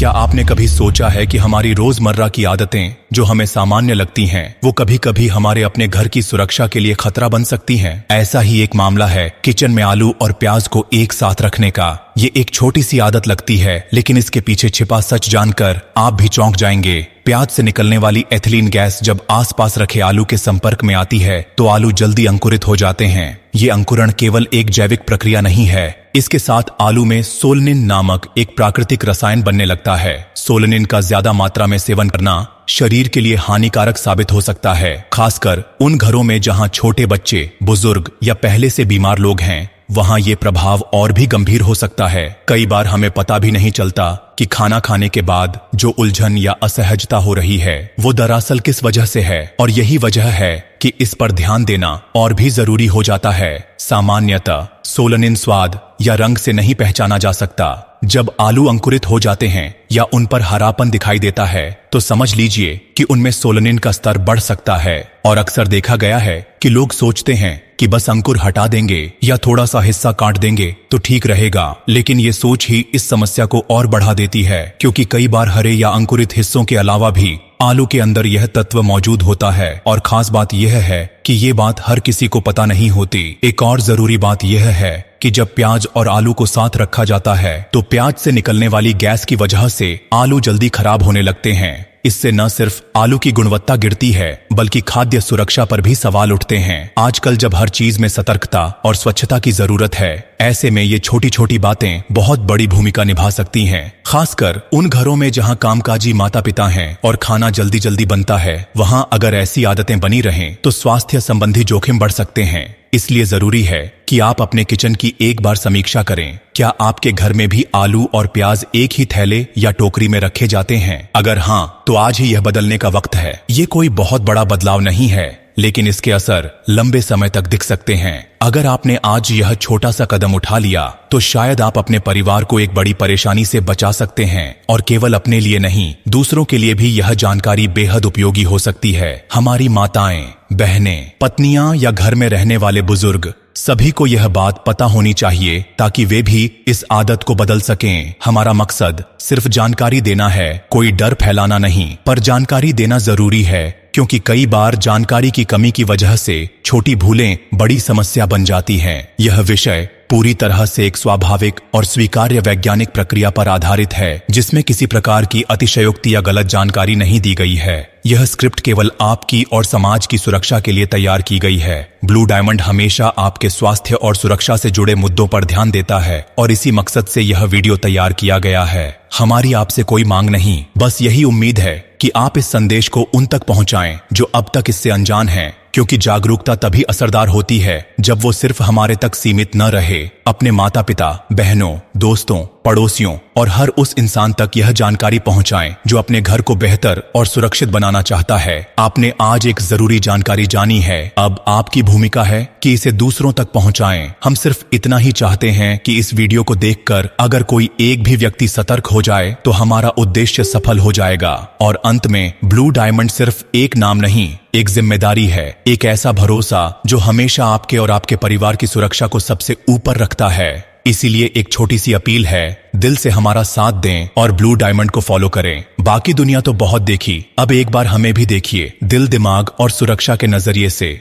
क्या आपने कभी सोचा है कि हमारी रोजमर्रा की आदतें जो हमें सामान्य लगती हैं, वो कभी कभी हमारे अपने घर की सुरक्षा के लिए खतरा बन सकती हैं? ऐसा ही एक मामला है किचन में आलू और प्याज को एक साथ रखने का। ये एक छोटी सी आदत लगती है, लेकिन इसके पीछे छिपा सच जानकर आप भी चौंक जाएंगे। प्याज से निकलने वाली एथिलीन गैस जब आसपास रखे आलू के संपर्क में आती है तो आलू जल्दी अंकुरित हो जाते हैं। ये अंकुरण केवल एक जैविक प्रक्रिया नहीं है, इसके साथ आलू में सोलनिन नामक एक प्राकृतिक रसायन बनने लगता है। सोलनिन का ज्यादा मात्रा में सेवन करना शरीर के लिए हानिकारक साबित हो सकता है, खासकर उन घरों में जहां छोटे बच्चे, बुजुर्ग या पहले से बीमार लोग हैं। वहां ये प्रभाव और भी गंभीर हो सकता है। कई बार हमें पता भी नहीं चलता कि खाना खाने के बाद जो उलझन या असहजता हो रही है वो दरअसल किस वजह से है, और यही वजह है कि इस पर ध्यान देना और भी जरूरी हो जाता है। सामान्यतः सोलनिन स्वाद या रंग से नहीं पहचाना जा सकता। जब आलू अंकुरित हो जाते हैं या उन पर हरापन दिखाई देता है तो समझ लीजिए कि उनमें सोलनिन का स्तर बढ़ सकता है। और अक्सर देखा गया है कि लोग सोचते हैं कि बस अंकुर हटा देंगे या थोड़ा सा हिस्सा काट देंगे तो ठीक रहेगा, लेकिन ये सोच ही इस समस्या को और बढ़ा देती है, क्योंकि कई बार हरे या अंकुरित हिस्सों के अलावा भी आलू के अंदर यह तत्व मौजूद होता है। और खास बात यह है कि ये बात हर किसी को पता नहीं होती। एक और जरूरी बात यह है कि जब प्याज और आलू को साथ रखा जाता है तो प्याज से निकलने वाली गैस की वजह से आलू जल्दी खराब होने लगते हैं। इससे न सिर्फ आलू की गुणवत्ता गिरती है, बल्कि खाद्य सुरक्षा पर भी सवाल उठते हैं। आजकल जब हर चीज में सतर्कता और स्वच्छता की जरूरत है, ऐसे में ये छोटी छोटी बातें बहुत बड़ी भूमिका निभा सकती हैं। खासकर उन घरों में जहां कामकाजी माता पिता हैं और खाना जल्दी जल्दी बनता है, वहां अगर ऐसी आदतें बनी रहें तो स्वास्थ्य संबंधी जोखिम बढ़ सकते हैं। इसलिए जरूरी है कि आप अपने किचन की एक बार समीक्षा करें। क्या आपके घर में भी आलू और प्याज एक ही थैले या टोकरी में रखे जाते हैं? अगर हाँ, तो आज ही यह बदलने का वक्त है। ये कोई बहुत बड़ा बदलाव नहीं है, लेकिन इसके असर लंबे समय तक दिख सकते हैं। अगर आपने आज यह छोटा सा कदम उठा लिया तो शायद आप अपने परिवार को एक बड़ी परेशानी से बचा सकते हैं। और केवल अपने लिए नहीं, दूसरों के लिए भी यह जानकारी बेहद उपयोगी हो सकती है। हमारी माताएं, बहनें, पत्नियां या घर में रहने वाले बुजुर्ग, सभी को यह बात पता होनी चाहिए ताकि वे भी इस आदत को बदल सकें। हमारा मकसद सिर्फ जानकारी देना है, कोई डर फैलाना नहीं। पर जानकारी देना जरूरी है, क्योंकि कई बार जानकारी की कमी की वजह से छोटी भूलें बड़ी समस्या बन जाती हैं। यह विषय पूरी तरह से एक स्वाभाविक और स्वीकार्य वैज्ञानिक प्रक्रिया पर आधारित है, जिसमें किसी प्रकार की अतिशयोक्ति या गलत जानकारी नहीं दी गई है। यह स्क्रिप्ट केवल आपकी और समाज की सुरक्षा के लिए तैयार की गई है। ब्लू डायमंड हमेशा आपके स्वास्थ्य और सुरक्षा से जुड़े मुद्दों पर ध्यान देता है, और इसी मकसद से यह वीडियो तैयार किया गया है। हमारी आपसे कोई मांग नहीं, बस यही उम्मीद है कि आप इस संदेश को उन तक पहुंचाएं जो अब तक इससे अनजान हैं, क्योंकि जागरूकता तभी असरदार होती है जब वो सिर्फ हमारे तक सीमित न रहे। अपने माता पिता, बहनों, दोस्तों, पड़ोसियों और हर उस इंसान तक यह जानकारी पहुंचाएं जो अपने घर को बेहतर और सुरक्षित बनाना चाहता है। आपने आज एक जरूरी जानकारी जानी है, अब आपकी भूमिका है कि इसे दूसरों तक पहुंचाएं। हम सिर्फ इतना ही चाहते हैं कि इस वीडियो को देखकर अगर कोई एक भी व्यक्ति सतर्क हो जाए तो हमारा उद्देश्य सफल हो जाएगा। और अंत में, ब्लू डायमंड सिर्फ एक नाम नहीं, एक जिम्मेदारी है, एक ऐसा भरोसा जो हमेशा आपके और आपके परिवार की सुरक्षा को सबसे ऊपर रखता है। इसीलिए एक छोटी सी अपील है, दिल से हमारा साथ दें और ब्लू डायमंड को फॉलो करें। बाकी दुनिया तो बहुत देखी, अब एक बार हमें भी देखिए, दिल, दिमाग और सुरक्षा के नजरिए से।